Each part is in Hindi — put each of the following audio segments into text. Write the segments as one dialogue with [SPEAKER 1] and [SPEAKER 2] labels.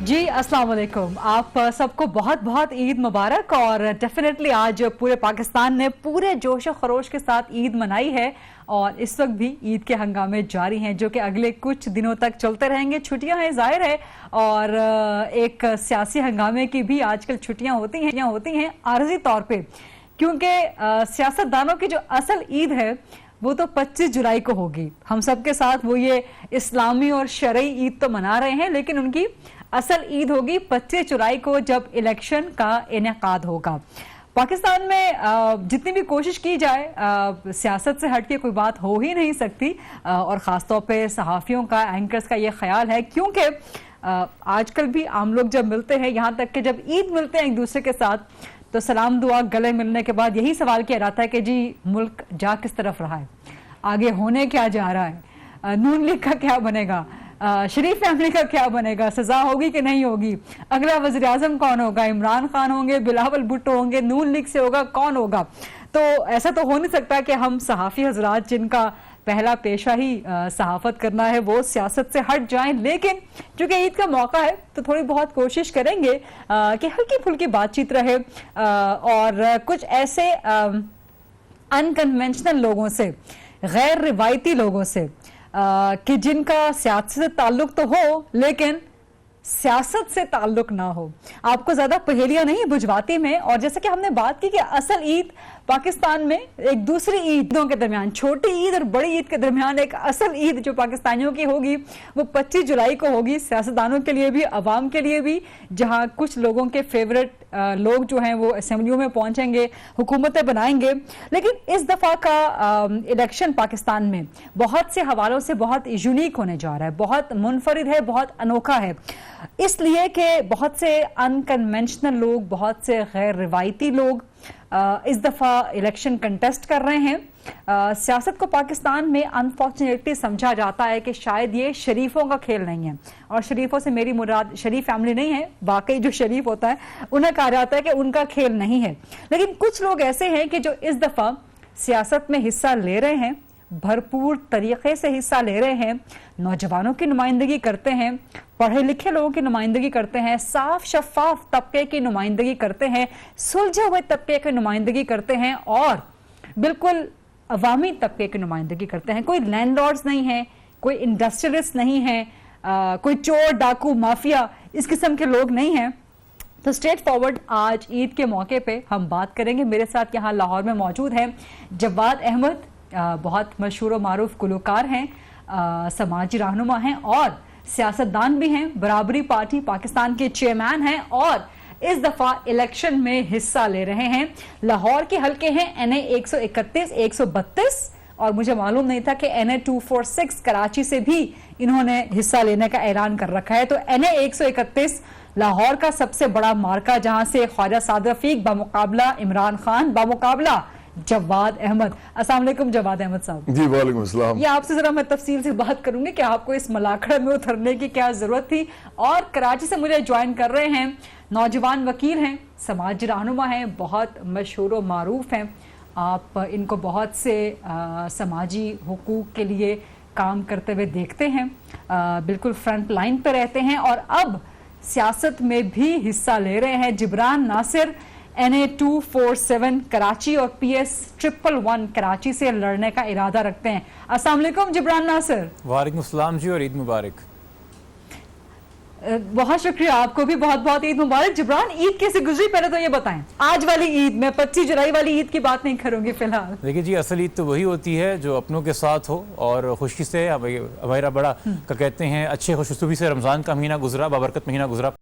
[SPEAKER 1] जी अस्सलाम वालेकुम। आप सबको बहुत बहुत ईद मुबारक। और डेफिनेटली आज पूरे पाकिस्तान ने पूरे जोश और खरोश के साथ ईद मनाई है और इस वक्त भी ईद के हंगामे जारी हैं जो कि अगले कुछ दिनों तक चलते रहेंगे। छुट्टियां हैं जाहिर है, और एक सियासी हंगामे की भी आजकल छुट्टियां होती हैं आर्जी तौर पे, क्योंकि सियासतदानों की जो असल ईद है वो तो 25 जुलाई को होगी। हम सबके साथ वो ये इस्लामी और शरई ईद तो मना रहे हैं, लेकिन उनकी असल ईद होगी 25 जुलाई को जब इलेक्शन का इनेकाद होगा। पाकिस्तान में जितनी भी कोशिश की जाए सियासत से हटके कोई बात हो ही नहीं सकती, और ख़ासतौर पे सहाफ़ियों का, एंकर्स का ये ख्याल है, क्योंकि आजकल भी आम लोग जब मिलते हैं, यहाँ तक कि जब ईद मिलते हैं एक दूसरे के साथ, तो सलाम दुआ गले मिलने के बाद यही सवाल किया जाता है कि जी मुल्क जा किस तरफ रहा है, आगे होने क्या जा रहा है, नून लीग का क्या बनेगा, शरीफ फैमिली का क्या बनेगा, सजा होगी कि नहीं होगी, अगला वज़ीर आज़म कौन होगा, इमरान खान होंगे, बिलावल भुट्टो होंगे, नून लीग से होगा, कौन होगा। तो ऐसा तो हो नहीं सकता कि हम सहाफ़ी हजरात जिनका पहला पेशा ही सहाफ़त करना है वो सियासत से हट जाएं। लेकिन चूंकि ईद का मौका है तो थोड़ी बहुत कोशिश करेंगे कि हल्की फुल्की बातचीत रहे, और कुछ ऐसे अनकन्वेंशनल लोगों से, गैर रिवायती लोगों से कि जिनका सियासत से ताल्लुक तो हो लेकिन सियासत से ताल्लुक ना हो, आपको ज्यादा पहेलियां नहीं बुझवाती में। और जैसे कि हमने बात की कि असल ईद पाकिस्तान में एक दूसरी ईदों के दरमियान, छोटी ईद और बड़ी ईद के दरमियान एक असल ईद जो पाकिस्तानियों की होगी वो 25 जुलाई को होगी, सियासतदानों के लिए भी, अवाम के लिए भी, जहां कुछ लोगों के फेवरेट लोग जो हैं वो असेंबलियों में पहुंचेंगे, हुकूमतें बनाएंगे। लेकिन इस दफा का इलेक्शन पाकिस्तान में बहुत से हवालों से बहुत यूनिक होने जा रहा है, बहुत मुनफरिद है, बहुत अनोखा है, इसलिए कि बहुत से अनकन्वेंशनल लोग, बहुत से गैर रिवायती लोग इस दफा इलेक्शन कंटेस्ट कर रहे हैं। सियासत को पाकिस्तान में अनफॉर्चुनेटली समझा जाता है कि शायद ये शरीफों का खेल नहीं है, और शरीफों से मेरी मुराद शरीफ फैमिली नहीं है, वाकई जो शरीफ होता है उन्हें कहा जाता है कि उनका खेल नहीं है। लेकिन कुछ लोग ऐसे हैं कि जो इस दफा सियासत में हिस्सा ले रहे हैं, भरपूर तरीके से हिस्सा ले रहे हैं, नौजवानों की नुमाइंदगी करते हैं, पढ़े लिखे लोगों की नुमाइंदगी करते हैं, साफ शफाफ तबके की नुमाइंदगी करते हैं, सुलझे हुए तबके की नुमाइंदगी करते हैं, और बिल्कुल अवामी तबके की नुमाइंदगी करते हैं। कोई लैंडलॉर्ड्स नहीं है, कोई इंडस्ट्रियलिस्ट नहीं है, कोई चोर डाकू माफिया इस किस्म के लोग नहीं हैं। तो स्ट्रेट फॉरवर्ड आज ईद के मौके पे हम बात करेंगे। मेरे साथ यहाँ लाहौर में मौजूद हैं जवाद अहमद, बहुत मशहूर व मारूफ गुलकार हैं, समाजी रहनुमा हैं और सियासतदान भी हैं, बराबरी पार्टी पाकिस्तान के चेयरमैन हैं और इस दफा इलेक्शन में हिस्सा ले रहे हैं। लाहौर के हल्के हैं NA 131, 132, और मुझे मालूम नहीं था कि NA 246 कराची से भी इन्होंने हिस्सा लेने का ऐलान कर रखा है। तो NA 131 लाहौर का सबसे बड़ा मार्का, जहां से ख्वाजा साद रफीक बामुकाबला इमरान खान, बामुकाबला जवाद अहमद। अस्सलाम वालेकुम जवाद अहमद साहब।
[SPEAKER 2] जी वालेकुम अस्सलाम।
[SPEAKER 1] ये आपसे जरा मैं तफसील से बात करूंगी कि आपको इस मलाखड़ा में उतरने की क्या जरूरत थी। और कराची से मुझे ज्वाइन कर रहे हैं नौजवान वकील हैं, समाजी रहनुमा हैं, बहुत मशहूर व मारूफ हैं। आप इनको बहुत से समाजी हुकूक के लिए काम करते हुए देखते हैं, बिल्कुल फ्रंट लाइन पर रहते हैं, और अब सियासत में भी हिस्सा ले रहे हैं। जिब्रान नासिर NA 247 कराची और PS 111 कराची से लड़ने का इरादा रखते हैं। अस्सलाम वालेकुम जिब्रान नासिर।
[SPEAKER 3] वालेकुम अस्सलाम जी, और ईद मुबारक।
[SPEAKER 1] बहुत शुक्रिया, आपको भी बहुत बहुत ईद मुबारक। जिब्रान, ईद कैसे गुजरी पहले तो ये बताएं। आज वाली ईद, मैं 25 जुलाई वाली ईद की बात नहीं करूंगी फिलहाल।
[SPEAKER 3] देखिए जी, असल ईद तो वही होती है जो अपनों के साथ हो और खुशी से। हमारा बड़ा का कहते हैं अच्छे खुशूबी से रमज़ान का महीना गुजरा, बाबरकत महीना गुजरा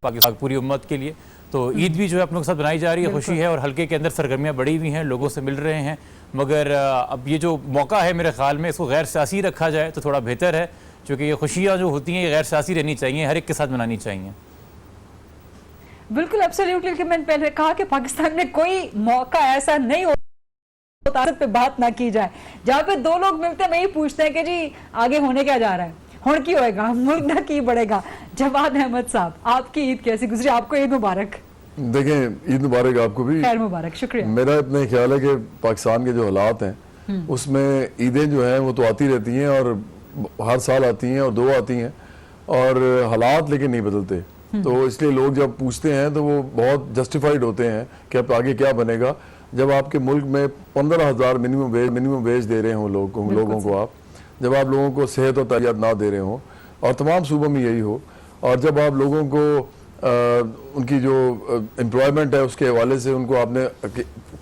[SPEAKER 3] पाकिस्तान पूरी उम्मत के लिए। तो ईद भी जो है अपनों के साथ बनाई जा रही है, खुशी है, और हल्के के अंदर सरगर्मियाँ बढ़ी हुई हैं, लोगों से मिल रहे हैं। मगर अब ये जो मौका है मेरे ख्याल में इसको गैर सियासी रखा जाए तो थोड़ा बेहतर है, क्योंकि ये खुशियाँ जो होती हैं ये गैर सियासी रहनी चाहिए, हर एक के साथ मनानी चाहिए।
[SPEAKER 1] बिल्कुल एब्सोल्युटली। मैंने पहले कहा कि पाकिस्तान में कोई मौका ऐसा नहीं होता पे बात ना की जाए, जहाँ पे दो लोग मिलते हैं वही पूछते हैं कि जी आगे होने क्या जा रहा है, हुण की होएगा, मुल्क ना की बढ़ेगा। जवाद अहमद साहब, आपकी ईद कैसी गुजरी? आपको ईद मुबारक।
[SPEAKER 2] देखें, ईद मुबारक आपको भी।
[SPEAKER 1] खैर मुबारक, शुक्रिया।
[SPEAKER 2] मेरा इतना ही ख्याल है कि पाकिस्तान के जो हालात हैं उसमें ईदें जो हैं वो तो आती रहती हैं और हर साल आती हैं और दो आती हैं, और हालात लेकिन नहीं बदलते। तो इसलिए लोग जब पूछते हैं तो वो बहुत जस्टिफाइड होते हैं कि अब आगे क्या बनेगा। जब आपके मुल्क में 15,000 मिनिमम वेज दे रहे हों लोगों को आप, जब आप लोगों को सेहत और तालीम ना दे रहे हों, और तमाम सूबों में यही हो, और जब आप लोगों को उनकी जो एम्प्लॉयमेंट है उसके हवाले से उनको आपने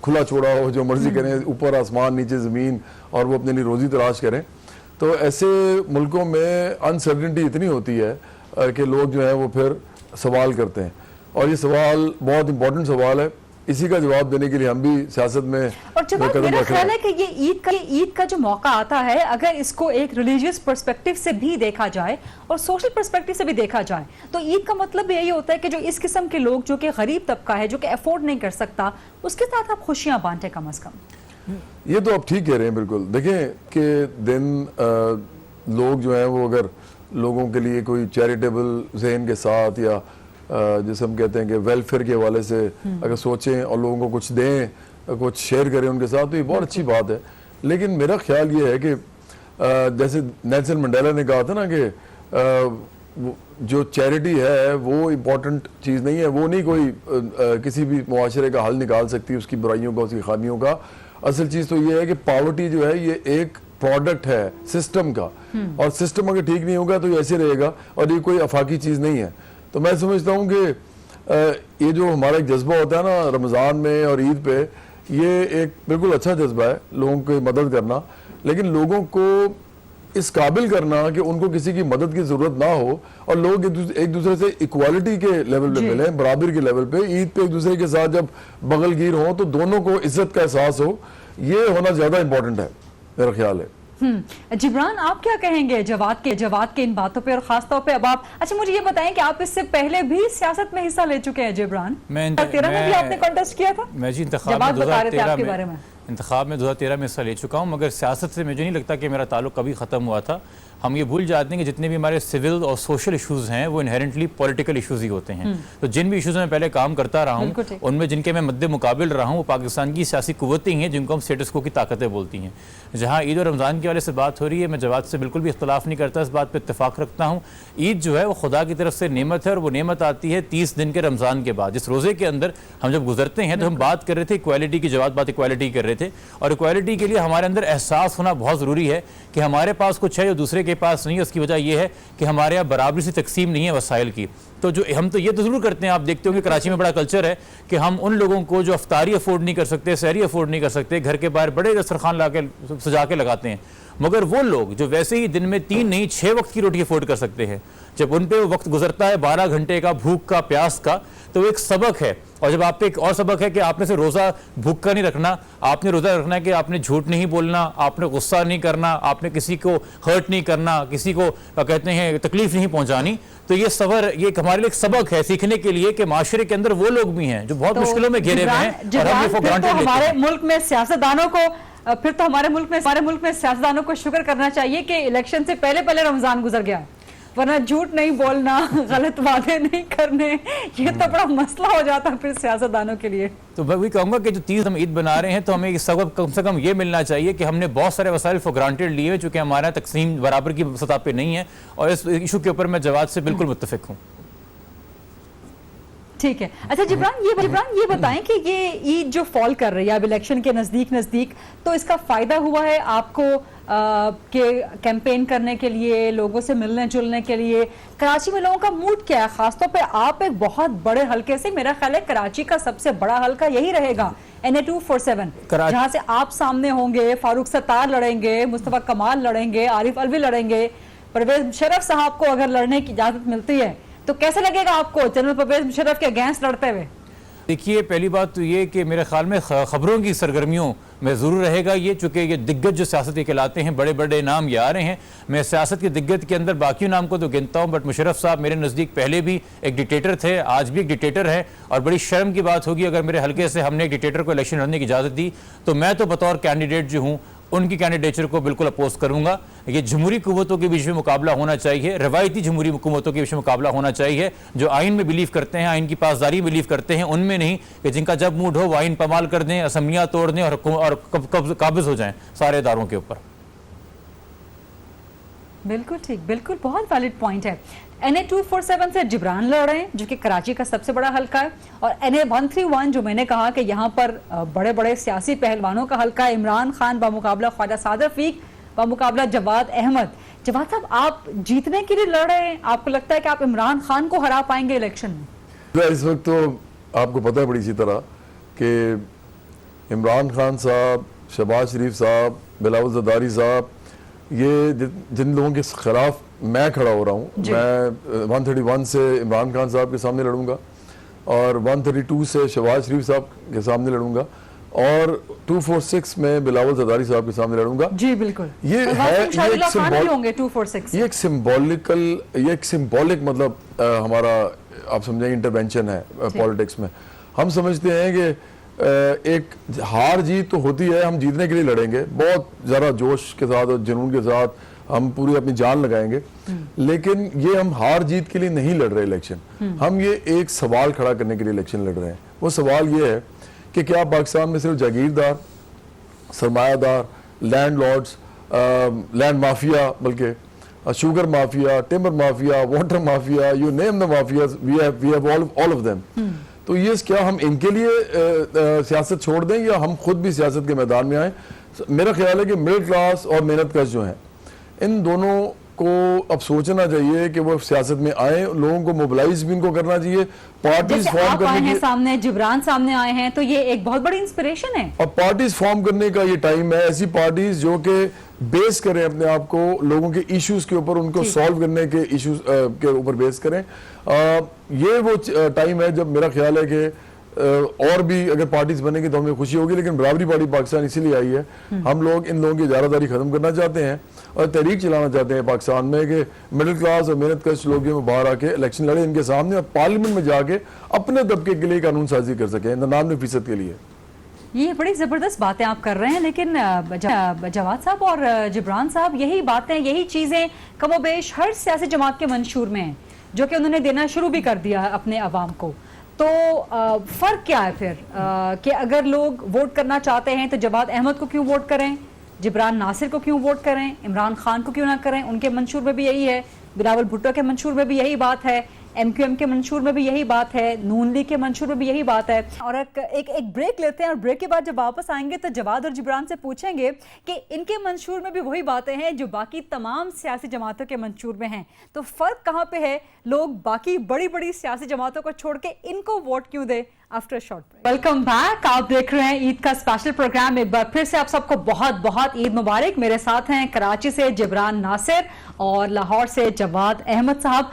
[SPEAKER 2] खुला छोड़ा हो, जो मर्जी करें, ऊपर आसमान नीचे ज़मीन, और वो अपने लिए रोज़ी तलाश करें, तो ऐसे मुल्कों में अनसर्टेनिटी इतनी होती है कि लोग जो है वो फिर सवाल करते हैं। और ये सवाल बहुत इंपॉर्टेंट सवाल है, इसी का जवाब देने के लिए हम भी सियासत में
[SPEAKER 1] और जब
[SPEAKER 2] कदम
[SPEAKER 1] मेरा
[SPEAKER 2] रख रहे
[SPEAKER 1] ख्याल है
[SPEAKER 2] हैं।
[SPEAKER 1] कि ये ईद का जो मौका आता है, अगर इसको एक रिलीजियस पर्सपेक्टिव से भी देखा जाए और सोशल पर्सपेक्टिव से भी देखा जाए, तो ईद का मतलब यही होता है कि जो इस किस्म के लोग, जो कि गरीब तबका है, जो कि अफोर्ड नहीं कर सकता, उसके साथ आप खुशियां बांटे कम अज कम।
[SPEAKER 2] ये तो आप ठीक कह रहे हैं बिल्कुल। देखें कि दिन लोग जो हैं वो अगर लोगों के लिए कोई चैरिटेबल ज़हन के साथ, या जैसे हम कहते हैं कि वेलफेयर के हवाले से अगर सोचें और लोगों को कुछ दें, कुछ शेयर करें उनके साथ, तो ये बहुत अच्छी बात है। लेकिन मेरा ख्याल ये है कि जैसे नेल्सन मंडेला ने कहा था ना कि जो चैरिटी है वो इम्पोर्टेंट चीज़ नहीं है, वो नहीं कोई किसी भी मुआशरे का हल निकाल सकती, उसकी बुराइयों का, उसकी खामियों का। असल चीज़ तो ये है कि पॉवर्टी जो है ये एक प्रोडक्ट है सिस्टम का, और सिस्टम अगर ठीक नहीं होगा तो ये ऐसे रहेगा, और ये कोई आफाकी चीज़ नहीं है। तो मैं समझता हूँ कि ये जो हमारा एक जज्बा होता है ना रमज़ान में और ईद पे, ये एक बिल्कुल अच्छा जज्बा है लोगों की मदद करना, लेकिन लोगों को इस काबिल करना कि उनको किसी की मदद की ज़रूरत ना हो, और लोग एक दूसरे से इक्वालिटी के लेवल पे मिलें, बराबर के लेवल पे, ईद पे एक दूसरे के साथ जब बगलगीर हो तो दोनों को इज्जत का एहसास हो, ये होना ज़्यादा इंपॉर्टेंट है मेरा ख्याल है।
[SPEAKER 1] जिब्रान, आप क्या कहेंगे जवाद के इन बातों पे, और खास तौर पे अब आप, अच्छा मुझे ये बताएं कि आप इससे पहले भी सियासत में हिस्सा ले चुके हैं जिब्रान? 2013 में भी आपने कॉन्टेस्ट किया था?
[SPEAKER 3] मैं जी
[SPEAKER 1] इंतखाब में
[SPEAKER 3] 2013 में हिस्सा ले चुका हूँ, मगर सियासत से मुझे नहीं लगता कि मेरा ताल्लुक कभी ख़त्म हुआ था। हम ये भूल जाते हैं कि जितने भी हमारे सिविल और सोशल इश्यूज़ हैं वो इनहेरेंटली पॉलिटिकल इश्यूज़ ही होते हैं। तो जिन भी इश्यूज़ में पहले काम करता रहा हूँ, उनमें जिनके मैं मद्दे मुकाबिल रहा हूँ, वो पाकिस्तान की सियासी कुव्वतें हैं जिनको हम स्टेटस को की ताकतें बोलती हैं। जहाँ ईद और रमज़ान के वाले से बात हो रही है, मैं जवाब से बिल्कुल भी इख्तलाफ नहीं करता, इस बात पर इत्तेफाक रखता हूँ। ईद जो है वो खुदा की तरफ से नेमत है, और वो नेमत आती है 30 दिन के रमज़ान के बाद। जिस रोज़े के अंदर हम जब गुजरते हैं तो हम बात कर रहे थे इक्वालिटी की, जवाब बात इक्वालिटी कर रहे थे, और इक्वालिटी के लिए हमारे अंदर एहसास होना बहुत ज़रूरी है कि हमारे पास कुछ है जो दूसरे के पास नहीं है। उसकी वजह यह है कि हमारे यहाँ बराबरी से तकसीम नहीं है वसाइल की। तो जो हम तो ये तो ज़रूर करते हैं, आप देखते हो कि कराची में बड़ा कल्चर है कि हम उन लोगों को जो अफ्तारी अफोर्ड नहीं कर सकते, सहरी अफोर्ड नहीं कर सकते, घर के बाहर बड़े दस्तरखान ला के सजा के लगाते हैं। मगर वो लोग जो वैसे ही दिन में 3 नहीं 6 वक्त की रोटी अफोर्ड कर सकते हैं, जब उन पे वक्त गुजरता है 12 घंटे का भूख का, प्यास का, तो वो एक सबक है। और जब आप पे एक और सबक है कि आपने से रोज़ा भूख का नहीं रखना, आपने रोज़ा रखना है कि आपने झूठ नहीं बोलना, आपने गुस्सा नहीं करना, आपने किसी को हर्ट नहीं करना, किसी को कहते हैं तकलीफ नहीं पहुंचानी। तो ये ये हमारे लिए एक सबक है सीखने के लिए कि माशरे के अंदर वो लोग भी हैं जो बहुत मुश्किलों में घिरे हुए हैं, और हम ये
[SPEAKER 1] तो हमारे मुल्क में सियासतदानों को फिर तो हमारे मुल्क में सियासतदानों को शुक्र करना चाहिए कि इलेक्शन से पहले रमजान गुजर गया है, वरना झूठ नहीं बोलना, गलत वादे नहीं करने, ये तो बड़ा मसला हो जाता फिर सियासतदानों के लिए।
[SPEAKER 3] तो मैं वही कहूँगा कि जो 30 हम ईद बना रहे हैं, तो हमें इस सबक कम से कम ये मिलना चाहिए कि हमने बहुत सारे वसाइल फॉर ग्रांटेड लिए हैं, चूँकि हमारा तकसीम बराबर की सतह पे नहीं है, और इस इशू के ऊपर मैं जवाब से बिल्कुल मुत्तफिक हूँ।
[SPEAKER 1] ठीक है। अच्छा जिब्रान, ये बताएं कि ये ईद जो फॉल कर रही है अब इलेक्शन के नजदीक, तो इसका फायदा हुआ है आपको के कैंपेन करने के लिए, लोगों से मिलने जुलने के लिए? कराची में लोगों का मूड क्या है? खासतौर पे आप एक बहुत बड़े हल्के से, मेरा ख्याल है कराची का सबसे बड़ा हल्का यही रहेगा, NA-247, जहां से आप सामने होंगे, फारूक सत्तार लड़ेंगे, मुस्तफा कमाल लड़ेंगे, आरिफ अलवी लड़ेंगे, परवेज मुशर्रफ साहब को अगर लड़ने की इजाजत मिलती है तो कैसा लगेगा आपको जनरल परवेज मुशर्रफ के अगेंस्ट लड़ते हुए?
[SPEAKER 3] देखिए, पहली बात तो ये कि मेरे ख्याल में खबरों की सरगर्मियों में ज़रूर रहेगा ये, चूँकि ये दिग्गज जो सियासत के कहलाते हैं, बड़े बड़े नाम ये आ रहे हैं। मैं सियासत के दिग्गज के अंदर बाकी नाम को तो गिनता हूँ, बट मुशर्रफ साहब मेरे नज़दीक पहले भी एक डिक्टेटर थे, आज भी एक डिक्टेटर है, और बड़ी शर्म की बात होगी अगर मेरे हल्के से हमने एक डिक्टेटर को इलेक्शन लड़ने की इजाज़त दी, तो मैं तो बतौर कैंडिडेट जो हूँ उनकी कैंडिडेचर को बिल्कुल अपोज करूंगा। ये जमहूरी कुव्वतों के बीच में मुकाबला होना चाहिए, रवायती जमहूरी हुकूमतों के बीच में मुकाबला होना चाहिए, जो आइन में बिलीव करते हैं, आइन की पासदारी बिलीव करते हैं, उनमें नहीं कि जिनका जब मूड हो वो आइन पमाल कर दें, असम्बलियाँ तोड़ दें और काबिज हो जाएं सारे इदारों के ऊपर।
[SPEAKER 1] बिल्कुल ठीक, बिल्कुल बहुत वैलिड पॉइंट है। NA 247 से जिब्रान लड़ रहे हैं जो कि कराची का सबसे बड़ा हलका है, और NA 131 जो मैंने कहा कि यहाँ पर बड़े बड़े सियासी पहलवानों का हलका है, इमरान खान बामुकाबला ख्वाजा साद रफीक बामुकाबला जवाद अहमद। जवाद साहब, आप जीतने के लिए लड़ रहे हैं, आपको लगता है कि आप इमरान खान को हरा पाएंगे इलेक्शन में?
[SPEAKER 2] इस वक्त तो आपको पता है बड़ी अच्छी तरह कि इमरान खान साहब, शहबाज शरीफ साहब, बिलावल ज़रदारी साहब, ये जिन लोगों के खिलाफ मैं खड़ा हो रहा हूँ, मैं 131 से इमरान खान साहब के सामने लड़ूंगा और 132 से शहबाज शरीफ साहब के सामने लड़ूंगा और 246 में बिलावल ज़रदारी साहब के सामने लड़ूंगा।
[SPEAKER 1] जी बिल्कुल,
[SPEAKER 2] ये है,
[SPEAKER 1] होंगे 246।
[SPEAKER 2] ये एक सिंबॉलिक मतलब हमारा आप समझेंगे इंटरवेंशन है पॉलिटिक्स में। हम समझते हैं कि एक हार जीत तो होती है, हम जीतने के लिए लड़ेंगे बहुत ज़्यादा जोश के साथ और जुनून के साथ, हम पूरी अपनी जान लगाएंगे, लेकिन ये हम हार जीत के लिए नहीं लड़ रहे इलेक्शन। हम ये एक सवाल खड़ा करने के लिए इलेक्शन लड़ रहे हैं। वो सवाल ये है कि क्या पाकिस्तान में सिर्फ जागीरदार, सरमायादार, लैंडलॉर्ड्स, लैंड माफिया, बल्कि sugar mafia, timber mafia, water mafia, you name the mafias, we have all of them. तो ये क्या हम इनके लिए सियासत छोड़ दें या हम खुद भी सियासत के मैदान में आए? मेरा ख्याल है कि मिडिल क्लास और मेहनत कश जो हैं, इन दोनों को अब सोचना चाहिए कि वो सियासत में आए, लोगों को मोबिलाइज भी इनको करना चाहिए, पार्टीज फॉर्म करने के
[SPEAKER 1] सामने जिब्रान सामने आए हैं, तो ये एक बहुत बड़ी इंस्पिरेशन है।
[SPEAKER 2] और पार्टीज फॉर्म करने का ये टाइम है, ऐसी पार्टीज जो कि बेस करें अपने आप को लोगों के इश्यूज के ऊपर, उनको सॉल्व करने के इश्यूज के ऊपर बेस करें। ये वो टाइम है जब मेरा ख्याल है कि और भी अगर पार्टीज बनेगी तो हमें खुशी होगी, लेकिन बराबरी पार्टी पाकिस्तान इसीलिए आई है, हम लोग इन लोगों की इजारादारी खत्म करना चाहते हैं और तहरीक चलाना चाहते हैं पाकिस्तान में कि मिडिल क्लास और मेहनत कश लोग में बाहर आके इलेक्शन लड़े इनके सामने और पार्लियामेंट में जाके अपने तबके के लिए कानून साजी कर सकें 99% के लिए।
[SPEAKER 1] ये बड़ी जबरदस्त बातें आप कर रहे हैं, लेकिन जवाद साहब और जिब्रान साहब, यही बातें, यही चीजें कमोबेश हर सियासी जमात के मंशूर में हैं, जो कि उन्होंने देना शुरू भी कर दिया है अपने अवाम को। तो फर्क क्या है फिर कि अगर लोग वोट करना चाहते हैं तो जवाद अहमद को क्यों वोट करें, जिब्रान नासिर को क्यों वोट करें, इमरान खान को क्यों ना करें? उनके मंशूर में भी यही है, बिलावल भुट्टो के मंशूर में भी यही बात है, MQM के मंशूर में भी यही बात है, नून लीग के मंशूर में भी यही बात है। और एक ब्रेक लेते हैं और ब्रेक के बाद जब वापस आएंगे तो जवाद और जिब्रान से पूछेंगे कि इनके मंशूर में भी वही बातें हैं जो बाकी तमाम सियासी जमातों के मंशूर में हैं, तो फर्क कहाँ पे है? लोग बाकी बड़ी बड़ी सियासी जमातों को छोड़ के इनको वोट क्यों दे? After short break. Welcome back, आप देख रहे हैं ईद का स्पेशल प्रोग्राम। एक बार फिर से आप सबको बहुत बहुत ईद मुबारक। मेरे साथ हैं कराची से जिब्रान नासिर और लाहौर से जवाद अहमद साहब।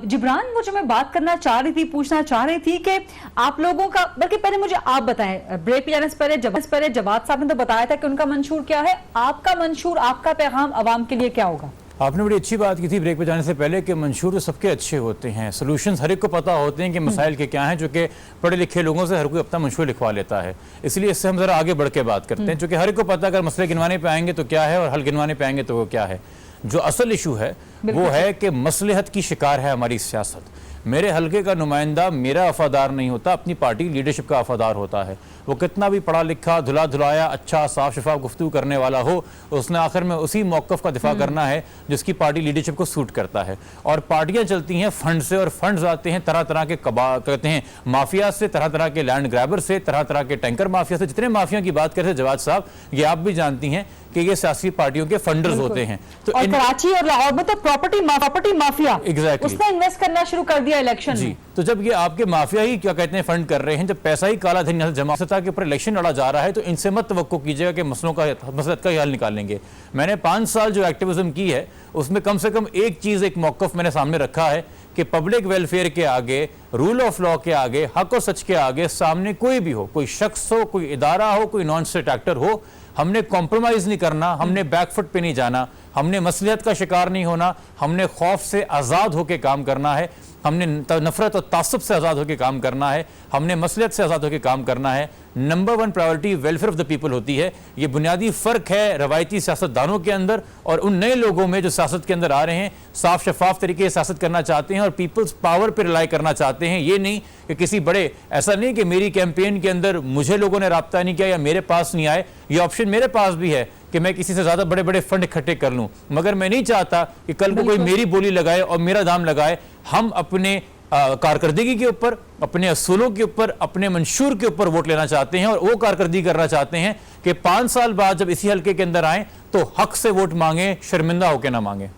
[SPEAKER 1] जिब्रान, वो जो मैं बात करना चाह रही थी, पूछना चाह रही थी कि आप लोगों का, बल्कि पहले मुझे आप बताएं, ब्रेक पे जाने से पहले जवाद साहब ने तो बताया था कि उनका मंशूर क्या है, आपका मंशूर, आपका पैगाम अवाम के लिए क्या होगा?
[SPEAKER 3] आपने बड़ी अच्छी बात की थी ब्रेक पे जाने से पहले कि मंशूर तो सबके अच्छे होते हैं, सोल्यूशंस हर एक को पता होते हैं कि मसाइल के क्या हैं, जो कि पढ़े लिखे लोगों से हर कोई अपना मंशूर लिखवा लेता है। इसलिए इससे हम जरा आगे बढ़ के बात करते हैं, क्योंकि हर एक को पता अगर मसले गिनवाने पे आएंगे तो क्या है और हल गिनवाने पे आएंगे तो वो क्या है। जो असल इशू है वो है कि मसलहत की शिकार है हमारी सियासत। मेरे हलके का नुमाइंदा मेरा वफादार नहीं होता, अपनी पार्टी लीडरशिप का वफादार होता है। वो कितना भी पढ़ा लिखा, धुला धुलाया, अच्छा साफ शफाफ गुफ्तगू करने वाला हो, उसने आखिर में उसी मौक़िफ़ का दिफा करना है जिसकी पार्टी लीडरशिप को सूट करता है। और पार्टियां चलती हैं फंड से, और फंड्स आते हैं तरह तरह के कहते हैं माफिया से, तरह तरह के लैंड ग्रैबर से, तरह तरह के टैंकर माफिया से। जितने माफिया की बात करते हैं जवाद साहब, ये आप भी जानती हैं कि ये सियासी पार्टियों के फंडर्स होते हैं।
[SPEAKER 1] तो और कराची और लाहौर में तो प्रॉपर्टी माफिया
[SPEAKER 3] एग्जैक्टली
[SPEAKER 1] उसने इन्वेस्ट करना शुरू कर दिया इलेक्शन में।
[SPEAKER 3] तो जब ये आपके माफिया ही क्या कहते हैं फंड कर रहे हैं, जब पैसा ही काला धन जमा सत्ता के ऊपर इलेक्शन लड़ा जा रहा है, तो इनसे मत तवक्को कीजिएगा कि मसलत का हल निकालेंगे। मैंने 5 साल जो एक्टिविज्म की है उसमें कम से कम एक चीज, एक मौक़िफ़ मैंने सामने रखा है कि पब्लिक वेलफेयर के आगे, रूल ऑफ लॉ के आगे, हक और सच के आगे सामने कोई भी हो, कोई शख्स हो, कोई इदारा हो, कोई नॉन स्टेट एक्टर हो, हमने कॉम्प्रोमाइज नहीं करना, हमने बैकफुट पे नहीं जाना, हमने मसलियत का शिकार नहीं होना, हमने खौफ से आज़ाद होकर काम करना है, हमने नफरत और तासुब से आज़ाद होकर काम करना है, हमने मसलियत से आज़ाद होकर काम करना है। Number 1 priority welfare of the people होती है। ये बुनियादी फ़र्क है रवायती सियासतदानों के अंदर और उन नए लोगों में जो सियासत के अंदर आ रहे हैं, साफ शफाफ तरीके से सियासत करना चाहते हैं और पीपल्स पावर पर रिलाई करना चाहते हैं। ये नहीं कि किसी बड़े, ऐसा नहीं कि मेरी कैंपेन के अंदर मुझे लोगों ने राब्ता नहीं किया या मेरे पास नहीं आए, ये ऑप्शन मेरे पास भी है कि मैं किसी से ज्यादा बड़े बड़े फंड इकट्ठे कर लूं, मगर मैं नहीं चाहता कि कल को कोई मेरी बोली लगाए और मेरा दाम लगाए। हम अपने कारकर्दगी के ऊपर, अपने असूलों के ऊपर, अपने मंशूर के ऊपर वोट लेना चाहते हैं और वो कारकर्दगी करना चाहते हैं कि 5 साल बाद जब इसी हल्के के अंदर आए तो हक से वोट मांगे, शर्मिंदा होकर ना मांगे।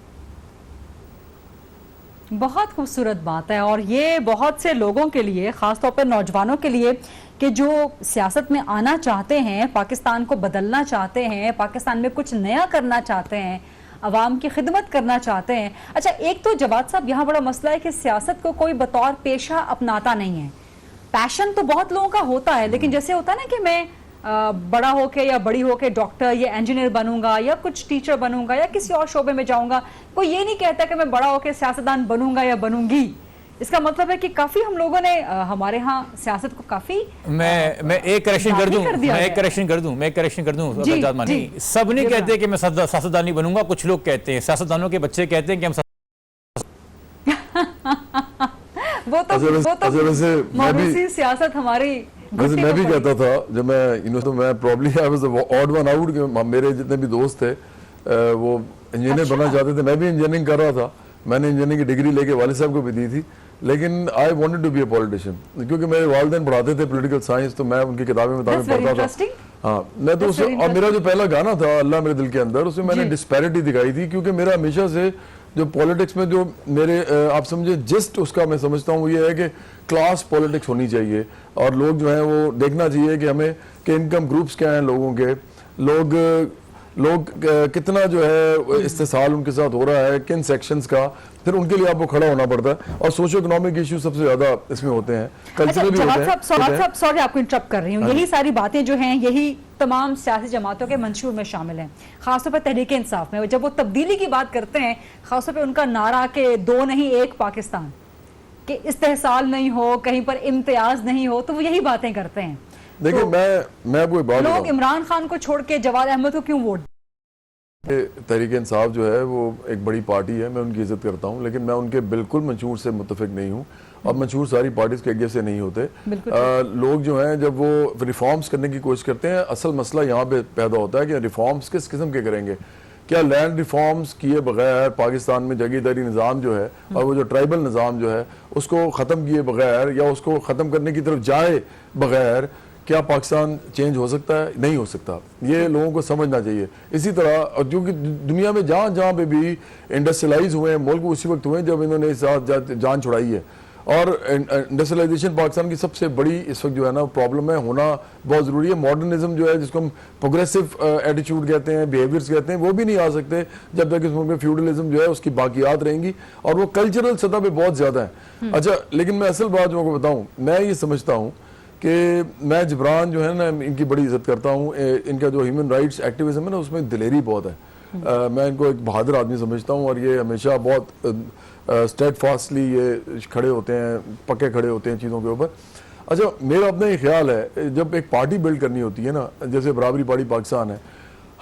[SPEAKER 1] बहुत खूबसूरत बात है और ये बहुत से लोगों के लिए, खासतौर पर नौजवानों के लिए, कि जो सियासत में आना चाहते हैं, पाकिस्तान को बदलना चाहते हैं, पाकिस्तान में कुछ नया करना चाहते हैं, अवाम की खिदमत करना चाहते हैं। अच्छा, एक तो जवाद साहब यहाँ बड़ा मसला है कि सियासत को कोई बतौर पेशा अपनाता नहीं है। पैशन तो बहुत लोगों का होता है, लेकिन जैसे होता है ना कि मैं बड़ा होके या बड़ी होके डॉक्टर या इंजीनियर बनूंगा या कुछ टीचर बनूंगा या किसी और शोबे में जाऊंगा, कोई ये नहीं कहता कि मैं बड़ा होके सियासतदान बनूंगा या बनूंगी। इसका मतलब है कि काफी हम लोगों ने हमारे यहाँ सियासत को काफी
[SPEAKER 3] मैं एक करेक्शन कर दूं, आजाद मानी, सब नहीं कहते कि मैं सियासतदान नहीं बनूंगा। कुछ लोग कहते हैं, सियासतदानों के बच्चे कहते हैं कि हम
[SPEAKER 2] वो तो
[SPEAKER 1] मौरूसी सियासत हमारी।
[SPEAKER 2] वैसे मैं भी कहता था जब मैं यूनिवर्सिटी में, probably I was the odd one out, मेरे जितने भी दोस्त थे वो इंजीनियर बनना चाहते थे, मैं भी इंजीनियरिंग कर रहा था। मैंने इंजीनियरिंग की डिग्री लेके वालिद साहब को भी दी थी, लेकिन I wanted to be a politician, क्योंकि मेरे वालिदैन पढ़ाते थे पॉलिटिकल साइंस, तो मैं उनकी किताबें पढ़ता था। हाँ, मैं तो उससे, और मेरा जो पहला गाना था अल्लाह मेरे दिल के अंदर, उसमें मैंने डिस्पैरिटी दिखाई थी, क्योंकि मेरा हमेशा से जो पॉलिटिक्स में जो मेरे आप समझे जिस्ट उसका मैं समझता हूँ ये है कि क्लास पॉलिटिक्स होनी चाहिए और लोग जो है वो देखना चाहिए कि हमें कि इनकम ग्रुप्स क्या हैं लोगों के, लोग कितना जो है इस्तेसाल उनके साथ हो रहा है, किन सेक्शंस का, फिर उनके लिए आपको खड़ा होना पड़ता है। और सोशो इकोनॉमिक इशू सबसे ज्यादा इसमें होते हैं, कल्चरल भी होते हैं।
[SPEAKER 1] सॉरी आपको इंटरप्ट कर रही हूँ, यही सारी बातें जो हैं यही तमाम सियासी जमातों के मंशूर में शामिल हैं, खासतौर पर तहरीक इंसाफ में। जब वो तब्दीली की बात करते हैं, खासतौर पर उनका नारा के 2 नहीं 1 पाकिस्तान, कि इस्तेहसाल नहीं हो, कहीं पर इम्तियाज नहीं हो, तो वो यही बातें करते हैं।
[SPEAKER 2] देखिए, मैं आपको एक बात
[SPEAKER 1] लोग इमरान खान को छोड़ के जवाद अहमद को क्यों वोट?
[SPEAKER 2] तहरीक इंसाफ जो है वो एक बड़ी पार्टी है, मैं उनकी इज्जत करता हूं, लेकिन मैं उनके बिल्कुल मंशूर से मुत्तफिक नहीं हूं, और मंशूर सारी पार्टीज के एक जैसे नहीं होते। लोग जो हैं जब वो रिफॉर्म्स करने की कोशिश करते हैं, असल मसला यहाँ पे पैदा होता है कि रिफॉर्म्स किस किस्म के करेंगे। क्या लैंड रिफॉर्म्स किए बगैर पाकिस्तान में जागीरदारी निज़ाम जो है और वो जो ट्राइबल निज़ाम जो है उसको ख़त्म किए बगैर या उसको ख़त्म करने की तरफ जाए बगैर क्या पाकिस्तान चेंज हो सकता है? नहीं हो सकता। ये लोगों को समझना चाहिए। इसी तरह, और क्योंकि दुनिया में जहाँ जहाँ पे भी इंडस्ट्रियलाइज हुए हैं मुल्क, उसी वक्त हुए जब इन्होंने इस जान छुड़ाई है। और इंडस्ट्रियलाइजेशन पाकिस्तान की सबसे बड़ी इस वक्त जो है ना प्रॉब्लम है, होना बहुत ज़रूरी है। मॉडर्निज्म जो है, जिसको हम प्रोग्रेसिव एटीट्यूड कहते हैं, बिहेवियर्स कहते हैं, वो भी नहीं आ सकते जब तक इस मुल्क में फ्यूडलिज्म जो है उसकी बाकियात रहेंगी, और वो कल्चरल सतह पे बहुत ज़्यादा है। अच्छा, लेकिन मैं असल बात जो आपको बताऊँ, मैं ये समझता हूँ कि मैं जबरान जो है ना इनकी बड़ी इज्जत करता हूँ। इनका जो ह्यूमन राइट्स एक्टिविज्म है ना उसमें दिलेरी बहुत है। मैं इनको एक बहादुर आदमी समझता हूँ, और ये हमेशा बहुत स्टेडफास्टली ये खड़े होते हैं, पक्के खड़े होते हैं चीज़ों के ऊपर। अच्छा, मेरा अपना ये ख्याल है, जब एक पार्टी बिल्ड करनी होती है ना, जैसे बराबरी पार्टी पाकिस्तान है,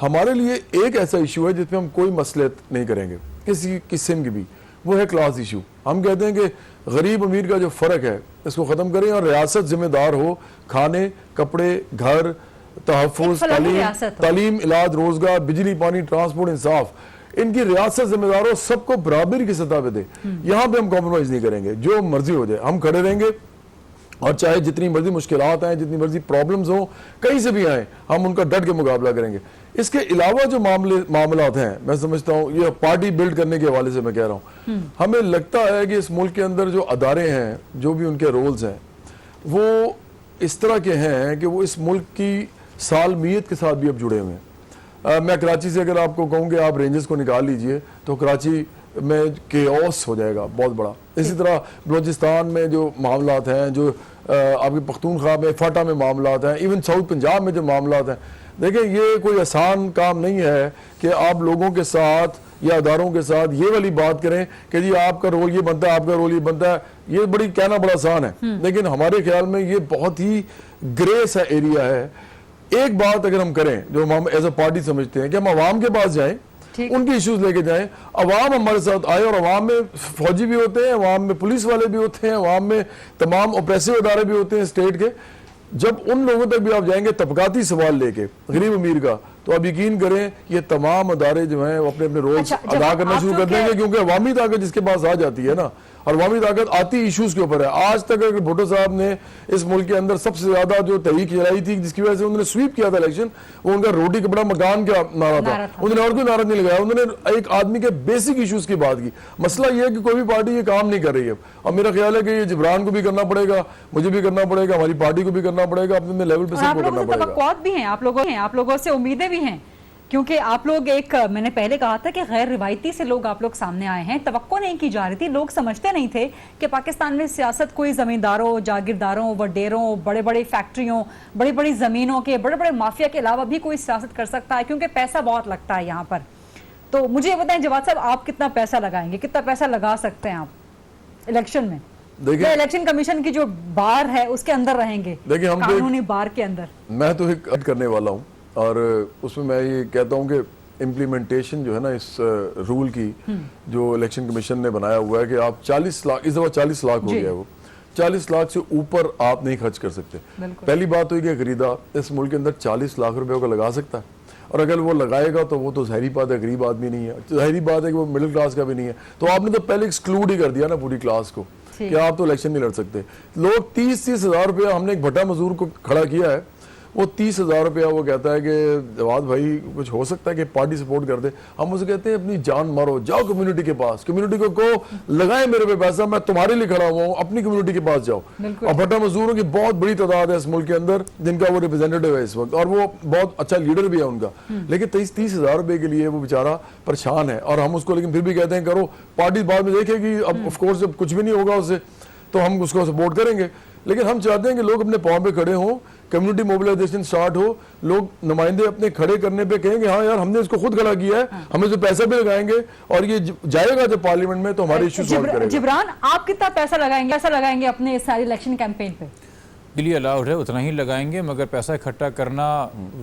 [SPEAKER 2] हमारे लिए एक ऐसा इशू है जिसमें हम कोई मसलियत नहीं करेंगे किसी किस्म की भी, वो है क्लास इशू। हम कहते हैं कि गरीब अमीर का जो फ़र्क है इसको ख़त्म करें और रियासत जिम्मेदार हो खाने, कपड़े, घर, तहफ़्फ़ुज़, तालीम, इलाज, रोज़गार, बिजली, पानी, ट्रांसपोर्ट, इंसाफ, इनकी रियासत जिम्मेदार हो, सबको बराबरी की सतह पे दे। यहाँ पे हम कॉम्प्रोमाइज़ नहीं करेंगे, जो मर्जी हो जाए हम खड़े रहेंगे, और चाहे जितनी मर्जी मुश्किलात आए, जितनी मर्जी प्रॉब्लम्स हो, कहीं से भी आए, हम उनका डट के मुकाबला करेंगे। इसके अलावा जो मामलात हैं, मैं समझता हूँ ये पार्टी बिल्ड करने के हवाले से मैं कह रहा हूँ, हमें लगता है कि इस मुल्क के अंदर जो अदारे हैं, जो भी उनके रोल्स हैं, वो इस तरह के हैं कि वो इस मुल्क की सालमियत के साथ भी अब जुड़े हुए हैं। मैं कराची से अगर आपको कहूँ कि आप रेंजेस को निकाल लीजिए तो कराची में केओस हो जाएगा बहुत बड़ा। इसी तरह बलोचिस्तान में जो मामलात हैं, जो आपके पख्तूनख्वा में, फाटा में मामलात हैं, इवन साउथ पंजाब में जो मामलात हैं, देखिए ये कोई आसान काम नहीं है कि आप लोगों के साथ या अदारों के साथ ये वाली बात करें कि जी आपका रोल ये बनता है, आपका रोल ये बनता है। ये बड़ी कहना बड़ा आसान है, लेकिन हमारे ख्याल में ये बहुत ही ग्रे सा एरिया है। एक बात अगर हम करें जो हम एज अ पार्टी समझते हैं कि हम अवाम के पास जाएं, उनके इश्यूज लेके जाएं, अवाम हमारे साथ आए, और अवाम में फौजी भी होते हैं, अवाम में पुलिस वाले भी होते हैं, अवाम में तमाम ऑपरेसिव अदारे भी होते हैं स्टेट के। जब उन लोगों तक भी आप जाएंगे तबकाती सवाल लेके, गरीब अमीर का, तो आप यकीन करें ये तमाम अदारे जो हैं वो अपने अपने रोल
[SPEAKER 1] अच्छा, जब
[SPEAKER 2] अदा करना
[SPEAKER 1] आप
[SPEAKER 2] शुरू
[SPEAKER 1] लोग
[SPEAKER 2] कर देंगे,
[SPEAKER 1] के-
[SPEAKER 2] क्योंकि अवामी ताकत जिसके पास आ जाती है ना, और अवामी ताकत आती इश्यूज के ऊपर है। आज तक अगर भुट्टो साहब ने इस मुल्क के अंदर सबसे ज्यादा जो तहरीक चलाई थी जिसकी वजह से उन्होंने स्वीप किया था इलेक्शन, वो उनका रोटी कपड़ा मकान का नारा
[SPEAKER 1] नारा
[SPEAKER 2] था।
[SPEAKER 1] था।
[SPEAKER 2] उन्होंने और कोई नारा नहीं लगाया, उन्होंने एक आदमी के बेसिक इश्यूज की बात की। मसला ये है कि कोई भी पार्टी ये काम नहीं कर रही है। और मेरा ख्याल है कि ये जिब्रान को भी करना पड़ेगा, मुझे भी करना पड़ेगा, हमारी पार्टी को भी करना पड़ेगा, अपने लेवल पे
[SPEAKER 1] और आप
[SPEAKER 2] सबको
[SPEAKER 1] लोगों
[SPEAKER 2] करना
[SPEAKER 1] से
[SPEAKER 2] पड़ेगा।
[SPEAKER 1] तवक्कुआत भी हैं, आप लोगों से उम्मीदें भी हैं, क्योंकि आप लोग एक, मैंने पहले कहा था कि गैर रिवायती से लोग आप लोग सामने आए हैं। तवक्को नहीं की जा रही थी, लोग समझते नहीं थे कि पाकिस्तान में सियासत कोई जमींदारों, जागीरदारों, वडेरों, बड़े बड़े फैक्ट्रियों, बड़ी बड़ी जमीनों के, बड़े बड़े माफिया के अलावा भी कोई सियासत कर सकता है, क्योंकि पैसा बहुत लगता है यहाँ पर। तो मुझे ये बताएं जवाद साहब, आप कितना पैसा लगाएंगे, कितना पैसा लगा सकते हैं आप इलेक्शन में?
[SPEAKER 2] देखिए,
[SPEAKER 1] या इलेक्शन कमीशन की जो बार है उसके अंदर रहेंगे,
[SPEAKER 2] देखिए, हम तो एक-
[SPEAKER 1] कानूनी बार के अंदर?
[SPEAKER 2] मैं तो एक ऐड करने वाला हूँ, और उसमें मैं ये कहता हूँ कि इम्प्लीमेंटेशन जो है ना इस रूल की, जो इलेक्शन कमीशन ने बनाया हुआ है कि आप 40 लाख, इस दफा 40 लाख हो
[SPEAKER 1] जी।
[SPEAKER 2] गया है, वो 40 लाख से ऊपर आप नहीं खर्च कर सकते।
[SPEAKER 1] बिल्कुल।
[SPEAKER 2] पहली बात तो ये कि खरीदा इस मुल्क के अंदर 40 लाख रुपए का लगा सकता है, और अगर वो लगाएगा तो वो तो ज़ाहिरी बात है गरीब आदमी नहीं है, ज़ाहिरी बात है कि वो मिडिल क्लास का भी नहीं है। तो आपने तो पहले एक्सक्लूड ही कर दिया ना पूरी क्लास को
[SPEAKER 1] ठीक।
[SPEAKER 2] कि आप तो इलेक्शन नहीं लड़ सकते। लोग 30-30 हज़ार रुपया, हमने एक भट्टा मजदूर को खड़ा किया है, वो 30 हज़ार रुपया वो कहता है कि जवाद भाई कुछ हो सकता है कि पार्टी सपोर्ट कर दे। हम उसे कहते हैं अपनी जान मारो, जाओ कम्युनिटी के पास, कम्युनिटी को लगाए मेरे पे पैसा, मैं तुम्हारे लिए खड़ा हुआ हूँ, अपनी कम्युनिटी के पास जाओ।
[SPEAKER 1] बिल्कुल।
[SPEAKER 2] और भट्टा मजदूरों की बहुत बड़ी तादाद है इस मुल्क के अंदर जिनका वो रिप्रेजेंटेटिव है इस वक्त, और वो बहुत अच्छा लीडर भी है उनका। लेकिन 30 हज़ार रुपए के लिए वो बेचारा परेशान है, और हम उसको लेकिन फिर भी कहते हैं करो, पार्टी बाद में देखेगी, अब ऑफकोर्स जब कुछ भी नहीं होगा उससे तो हम उसको सपोर्ट करेंगे। लेकिन हम चाहते हैं कि लोग अपने पाँव पे खड़े हों, कम्युनिटी मोबिलाइजेशन स्टार्ट हो, लोग नुमाइंदे अपने खड़े करने पे कहेंगे हाँ यार हमने इसको खुद खड़ा किया है, हमें जो पैसा भी लगाएंगे, और ये जाएगा जब पार्लियामेंट में तो हमारे इश्यू सॉल्व करेगा।
[SPEAKER 1] जिब्रान, आप कितना पैसा लगाएंगे अपने इस सारी इलेक्शन कैंपेन पे?
[SPEAKER 3] बिल्कुल अलाउड है, उतना ही लगाएंगे, मगर पैसा इकट्ठा करना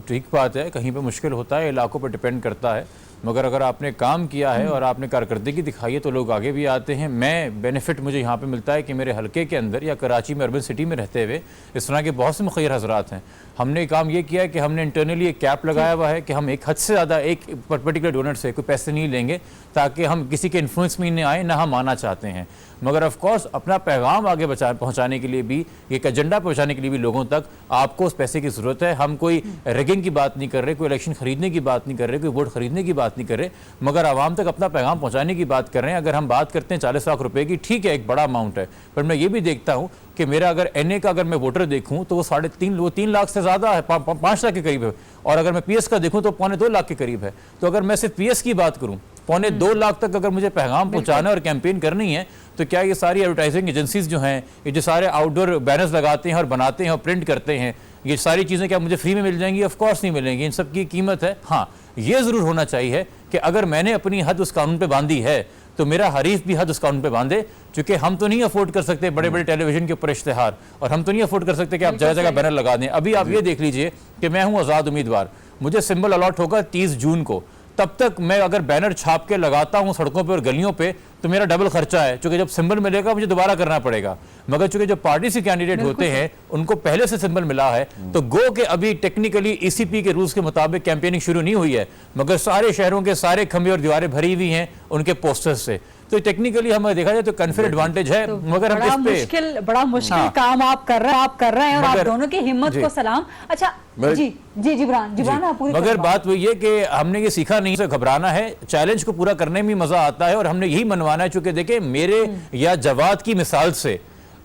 [SPEAKER 3] ठीक बात है, कहीं पे मुश्किल होता है, इलाकों पर डिपेंड करता है। मगर अगर आपने काम किया है और आपने कारकर्दगी दिखाई है तो लोग आगे भी आते हैं। मैं बेनिफिट मुझे यहाँ पे मिलता है कि मेरे हलके के अंदर या कराची में, अर्बन सिटी में रहते हुए इस तरह के बहुत से मुखिर हजरात हैं। हमने काम ये किया है कि हमने इंटरनली एक कैप लगाया हुआ है कि हम एक हद से ज़्यादा एक पर्टिकुलर डोनर से कोई पैसे नहीं लेंगे, ताकि हम किसी के इन्फ्लुएंस में नहीं आए, ना हम आना चाहते हैं। मगर ऑफ कोर्स अपना पैगाम आगे पहुंचाने के लिए भी, एक एजेंडा पहुंचाने के लिए भी लोगों तक आपको उस पैसे की ज़रूरत है। हम कोई रेगिंग की बात नहीं कर रहे, कोई इलेक्शन खरीदने की बात नहीं कर रहे, कोई वोट खरीदने की बात नहीं कर रहे, मगर आवाम तक अपना पैगाम पहुंचाने की बात कर रहे हैं। अगर हम बात करते हैं 40 लाख रुपए की, ठीक है एक बड़ा अमाउंट है, पर मैं ये भी देखता हूँ कि मेरा अगर NA का अगर मैं वोटर देखूं तो वो 3.5 लाख से ज़्यादा है, 5 लाख के करीब है, और अगर मैं PS का देखूं तो 1.25 लाख के करीब है। तो अगर मैं सिर्फ PS की बात करूं, 1.25 लाख तक अगर मुझे पैगाम पहुंचाना और कैंपेन करनी है, तो क्या ये सारी एडवर्टाइजिंग एजेंसीज जो हैं, ये जो सारे आउटडोर बैनर्स लगाते हैं और बनाते हैं और प्रिंट करते हैं, ये सारी चीज़ें क्या मुझे फ्री में मिल जाएंगी? ऑफ कोर्स नहीं मिलेंगी, इन सब की कीमत है। हाँ, ये ज़रूर होना चाहिए कि अगर मैंने अपनी हद उस कानून पे बांधी है तो मेरा हरीफ भी हद उस कानून पे बांधे, क्योंकि हम तो नहीं अफोर्ड कर सकते बड़े बड़े टेलीविजन के ऊपर इश्तेहार, और हम तो नहीं अफोर्ड कर सकते कि आप जगह जगह बैनर लगा दें। अभी आप ये देख लीजिए कि मैं हूँ आज़ाद उम्मीदवार, मुझे सिंबल अलॉट होगा 30 जून को, तब तक मैं अगर बैनर छाप के लगाता हूं सड़कों पे और गलियों पे तो मेरा डबल खर्चा है, क्योंकि जब सिंबल मिलेगा मुझे दोबारा करना पड़ेगा। मगर चूंकि जो पार्टी से कैंडिडेट होते हैं उनको पहले से सिंबल मिला है, तो गो के अभी टेक्निकली ECP के रूल्स के मुताबिक कैंपेनिंग शुरू नहीं हुई है, मगर सारे शहरों के सारे खंभे और दीवारें भरी हुई हैं उनके पोस्टर्स से। तो टेक्निकली हमें देखा जाए तो कन्फिर एडवांटेज है,
[SPEAKER 1] तो
[SPEAKER 3] मगर हम इस पे
[SPEAKER 1] बड़ा मुश्किल
[SPEAKER 3] हाँ।
[SPEAKER 1] काम आप कर रहे हैं, और आप
[SPEAKER 3] मगर-
[SPEAKER 1] दोनों की हिम्मत
[SPEAKER 3] जी।
[SPEAKER 1] को सलाम। अच्छा
[SPEAKER 2] मैं-
[SPEAKER 1] जी जिब्रान आप पूरी
[SPEAKER 3] मगर
[SPEAKER 1] तरह
[SPEAKER 3] बात वही है कि हमने ये सीखा नहीं से घबराना है, चैलेंज को पूरा करने में मजा आता है, और हमने यही मनवाना है। चूंकि देखिए मेरे या जवाद की मिसाल से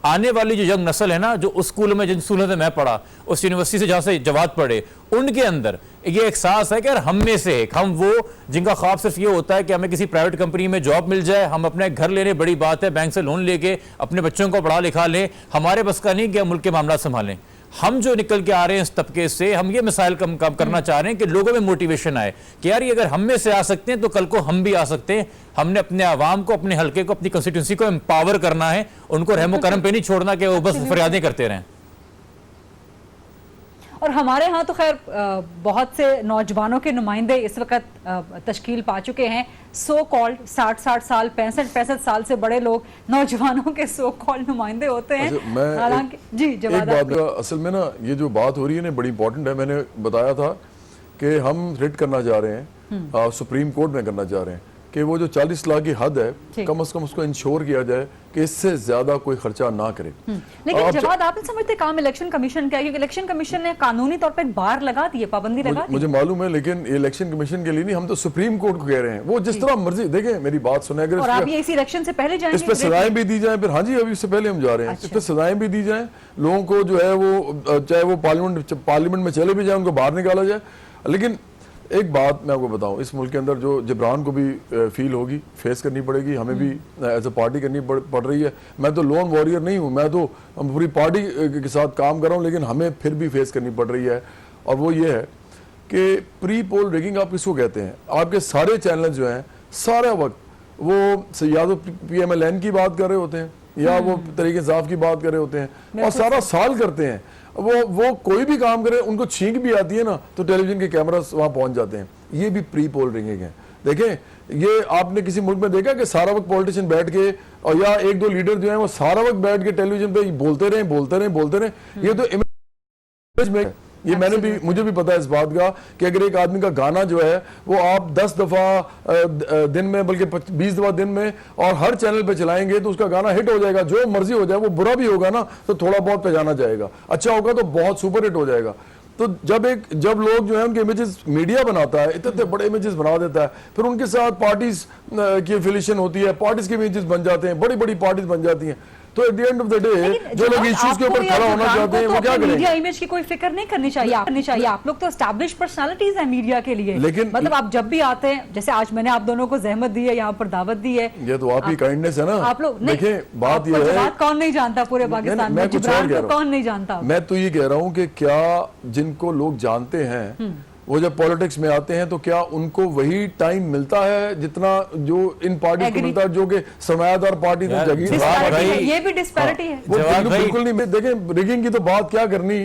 [SPEAKER 3] आने वाली जो यंग नस्ल है ना, जो उस स्कूल में, जिन स्कूलों से मैं पढ़ा, उस यूनिवर्सिटी से जहां से जवाद पढ़े, उनके अंदर ये एहसास है कि यार हम में से एक, हम वो जिनका ख्वाब सिर्फ ये होता है कि हमें किसी प्राइवेट कंपनी में जॉब मिल जाए, हम अपने घर लेने, बड़ी बात है बैंक से लोन लेके अपने बच्चों को पढ़ा लिखा लें, हमारे बस का नहीं कि हम मुल्क के मामला संभालें। हम जो निकल के आ रहे हैं इस तबके से, हम ये मिसाइल कम करना चाह रहे हैं कि लोगों में मोटिवेशन आए कि यार ये अगर हम में से आ सकते हैं तो कल को हम भी आ सकते हैं। हमने अपने आवाम को, अपने हल्के को, अपनी कंस्टिट्यूंसी को एम्पावर करना है, उनको रहमो करम पे नहीं छोड़ना कि वो बस फरियादें करते रहें।
[SPEAKER 1] और हमारे यहाँ तो खैर बहुत से नौजवानों के नुमाइंदे इस वक्त तश्कील पा चुके हैं, सो कॉल्ड 60 साल 65 साल से बड़े लोग नौजवानों के सो कॉल्ड नुमाइंदे होते हैं।
[SPEAKER 2] अच्छा, मैं
[SPEAKER 1] हालांकि जी
[SPEAKER 2] एक
[SPEAKER 1] जवाद
[SPEAKER 2] बात असल में ना, ये जो बात हो रही है ना बड़ी इंपॉर्टेंट है। मैंने बताया था कि हम रिट करना चाह रहे हैं, सुप्रीम कोर्ट में करना चाह रहे हैं कि वो जो 40 लाख की हद है
[SPEAKER 1] ठीक।
[SPEAKER 2] कम से कम उसको इंश्योर किया जाए कि इससे ज्यादा कोई खर्चा ना करे।
[SPEAKER 1] लेकिन
[SPEAKER 2] अब
[SPEAKER 1] जवाब आप नहीं समझते काम इलेक्शन कमीशन का है, क्योंकि इलेक्शन कमीशन ने कानूनी तौर पर एक बार लगा दी है, पाबंदी लगा दी।
[SPEAKER 2] मुझे मालूम है, लेकिन ये इलेक्शन कमीशन के लिए नहीं, हम तो सुप्रीम कोर्ट को कह रहे हैं, वो जिस तरह मर्जी देखें, मेरी बात सुने। अगर
[SPEAKER 1] और आप ये इस इलेक्शन से पहले जाएंगे
[SPEAKER 2] इस पर सजाएं भी दी जाए, फिर हाँ जी अभी इससे पहले हम जा रहे हैं, इस पर सजाएं भी दी जाए, लोगों को जो है वो चाहे वो पार्लियामेंट में चले भी जाए, उनको बाहर निकाला जाए। लेकिन एक बात मैं आपको बताऊं, इस मुल्क के अंदर जो जिब्रान को भी फील होगी, फेस करनी पड़ेगी, हमें भी एज अ पार्टी करनी पड़ रही है। मैं तो लोन वॉरियर नहीं हूं, मैं तो पूरी पार्टी के साथ काम कर रहा हूं, लेकिन हमें फिर भी फेस करनी पड़ रही है। और वो ये है कि प्री पोल रिगिंग आप किसको कहते हैं? आपके सारे चैनल जो हैं सारा वक्त वो या तो PMLN की बात कर रहे होते हैं या वो तरीके इंसाफ की बात कर रहे होते हैं, और सारा साल करते हैं। वो कोई भी काम करे, उनको छींक भी आती है ना तो टेलीविजन के कैमरा वहां पहुंच जाते हैं। ये भी प्री पोल रिंगिंग है। देखें, ये आपने किसी मुल्क में देखा कि सारा वक्त पॉलिटिशियन बैठ के, और या एक दो लीडर जो हैं वो सारा वक्त बैठ के टेलीविजन पे बोलते रहे। ये तो इमेज में, ये मैंने भी, मुझे भी पता है इस बात का कि अगर एक आदमी का गाना जो है वो आप 10 दफा दिन में, बल्कि 20 दफा दिन में, और हर चैनल पे चलाएंगे तो उसका गाना हिट हो जाएगा। जो मर्जी हो जाए, वो बुरा भी होगा ना तो थोड़ा बहुत पहचाना जाएगा, अच्छा होगा तो बहुत सुपर हिट हो जाएगा। तो जब लोग जो है उनके इमेजेस मीडिया बनाता है, इतने बड़े इमेजेस बना देता है, फिर उनके साथ पार्टीज की एफिलिएशन होती है, पार्टीज के इमेजेस बन जाते हैं, बड़ी बड़ी पार्टीज बन जाती हैं। तो at the end of the day जो लोग इश्यूज के ऊपर खड़ा होना चाहते हैं वो क्या करें?
[SPEAKER 1] मीडिया इमेज की कोई फिक्र नहीं करनी चाहिए। आप लोग तो एस्टैब्लिश पर्सनालिटीज हैं मीडिया के लिए,
[SPEAKER 2] लेकिन
[SPEAKER 1] मतलब आप जब भी आते हैं, जैसे आज मैंने आप दोनों को जहमत दी है, यहाँ पर दावत दी है,
[SPEAKER 2] ये तो आप ही काइंडनेस है ना।
[SPEAKER 1] आप लोग
[SPEAKER 2] देखें, बात ये है,
[SPEAKER 1] बात कौन नहीं जानता पूरे पाकिस्तान में, जिब्रान को कौन नहीं जानता।
[SPEAKER 2] मैं तो ये कह रहा हूँ कि क्या जिनको लोग जानते हैं वो जब पॉलिटिक्स में आते हैं तो क्या उनको वही टाइम मिलता है जितना जो इन पार्टी को मिलता है, जो कि सरमायादार पार्टी तक जगह?
[SPEAKER 1] ये भी डिस्पैरिटी है।
[SPEAKER 2] वो बिल्कुल नहीं। देखें, रिगिंग की तो बात क्या करनी,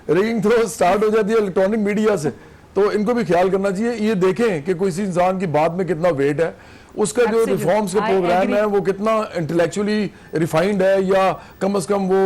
[SPEAKER 2] रिगिंग तो स्टार्ट हो जाती है इलेक्ट्रॉनिक मीडिया से, तो इनको भी ख्याल करना चाहिए। ये देखें कि कोई इंसान की बात में कितना वेट है, उसका जो रिफॉर्म्स के प्रोग्राम है वो कितना इंटेलेक्चुअली रिफाइंड है, या कम से कम वो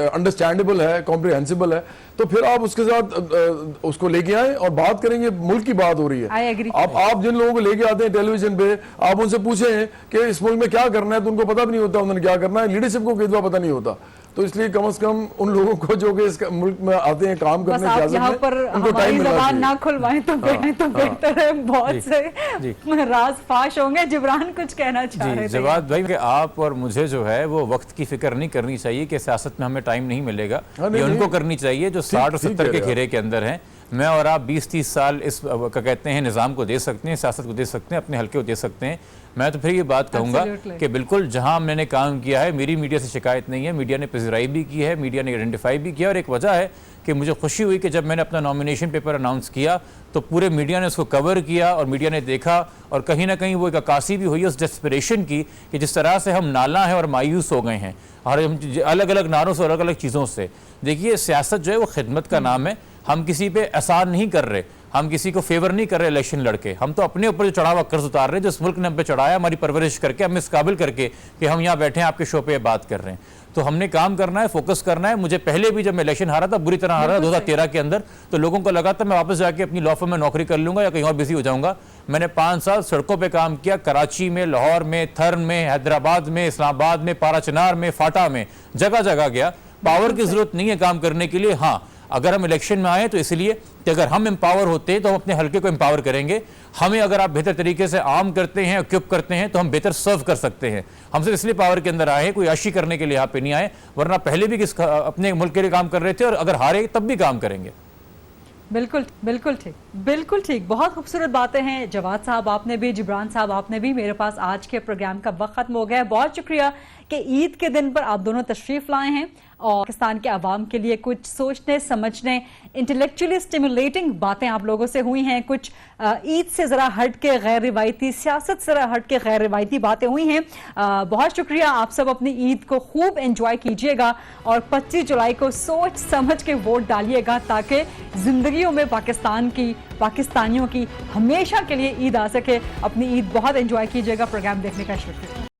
[SPEAKER 2] अंडरस्टैंडेबल है, कॉम्प्रिहेंसिबल है। तो फिर आप उसके साथ उसको लेके आए और बात करेंगे। मुल्क की बात हो रही है। आप जिन लोगों को लेके आते हैं टेलीविजन पे, आप उनसे पूछें कि इस मुल्क में क्या करना है तो उनको पता भी नहीं होता उन्होंने क्या करना है। लीडरशिप को कितना पता नहीं होता। तो इसलिए कम से कम उन लोगों को जो कि इस मुल्क में आते हैं काम करने की इजाजत
[SPEAKER 1] यहाँ पर हमारी ज़बान ना खुलवाएं तो बेहतर है। बहुत से राज फाश होंगे। जिब्रान कुछ कहना चाह रहे थे।
[SPEAKER 3] जवाद भाई कि आप और मुझे जो है वो वक्त की फिक्र नहीं करनी चाहिए कि सियासत में हमें टाइम नहीं मिलेगा, ये उनको करनी चाहिए जो 60 और 70 के घेरे के अंदर हैं। मैं और आप 20-30 साल इस क्या कहते हैं निज़ाम को दे सकते हैं, सियासत को दे सकते हैं, अपने हल्के को दे सकते हैं। मैं तो फिर ये बात कहूँगा कि बिल्कुल जहाँ मैंने काम किया है, मेरी मीडिया से शिकायत नहीं है, मीडिया ने पज़िराई भी की है, मीडिया ने आइडेंटिफाई भी किया। और एक वजह है कि मुझे खुशी हुई कि जब मैंने अपना नॉमिनेशन पेपर अनाउंस किया तो पूरे मीडिया ने उसको कवर किया और मीडिया ने देखा, और कहीं ना कहीं वो एक अक्कासी भी हुई उस डेस्परेशन की कि जिस तरह से हम नाला हैं और मायूस हो गए हैं, और हम अलग अलग नारों से और अलग अलग चीज़ों से। देखिए, सियासत जो है वो खिदमत का नाम है। हम किसी पे एहसान नहीं कर रहे, हम किसी को फेवर नहीं कर रहे इलेक्शन लड़के। हम तो अपने ऊपर जो चढ़ा हुआ कर्ज उतार रहे हैं, जो इस मुल्क ने हम पे चढ़ाया, हमारी परवरिश करके, हमें इस काबिल करके कि हम यहाँ बैठे हैं आपके शो पे बात कर रहे हैं। तो हमने काम करना है, फोकस करना है। मुझे पहले भी जब मैं इलेक्शन हारा था, बुरी तरह हारा 2013 के अंदर, तो लोगों को लगा था मैं वापस जाके अपनी लॉ फर्म में नौकरी कर लूंगा या कहीं और बिजी हो जाऊंगा। मैंने 5 साल सड़कों पे काम किया, कराची में, लाहौर में, थर्न में, हैदराबाद में, इस्लामाबाद में, पाराचनार में, फाटा में, जगह जगह गया। पावर की जरूरत नहीं है काम करने के लिए। हाँ, अगर हम इलेक्शन में आए तो इसलिए कि अगर हम एम्पावर होते हैं तो हम अपने हल्के को एम्पावर करेंगे। हमें अगर आप बेहतर तरीके से आर्म करते हैं, इक्विप करते हैं, तो हम बेहतर सर्व कर सकते हैं। हम सिर्फ इसलिए पावर के अंदर आए, कोई आशी करने के लिए यहाँ पे नहीं आए, वरना पहले भी अपने मुल्क के लिए काम कर रहे थे, और अगर हारे तब भी काम करेंगे।
[SPEAKER 1] बिल्कुल ठीक। बहुत खूबसूरत बातें हैं जवाद साहब आपने भी, जिब्रान साहब आपने भी। मेरे पास आज के प्रोग्राम का वक्त खत्म हो गया है। बहुत शुक्रिया कि ईद के दिन पर आप दोनों तशरीफ लाए हैं और पाकिस्तान के आवाम के लिए कुछ सोचने समझने, इंटेलेक्चुअली स्टिमुलेटिंग बातें आप लोगों से हुई हैं। कुछ ईद से ज़रा हट के गैर रिवायती, सियासत से ज़रा हट के गैर रिवायती बातें हुई हैं। बहुत शुक्रिया। आप सब अपनी ईद को खूब एंजॉय कीजिएगा और 25 जुलाई को सोच समझ के वोट डालिएगा, ताकि ज़िंदगियों में पाकिस्तान की, पाकिस्तानियों की हमेशा के लिए ईद आ सके। अपनी ईद बहुत एंजॉय कीजिएगा। प्रोग्राम देखने का शुक्रिया।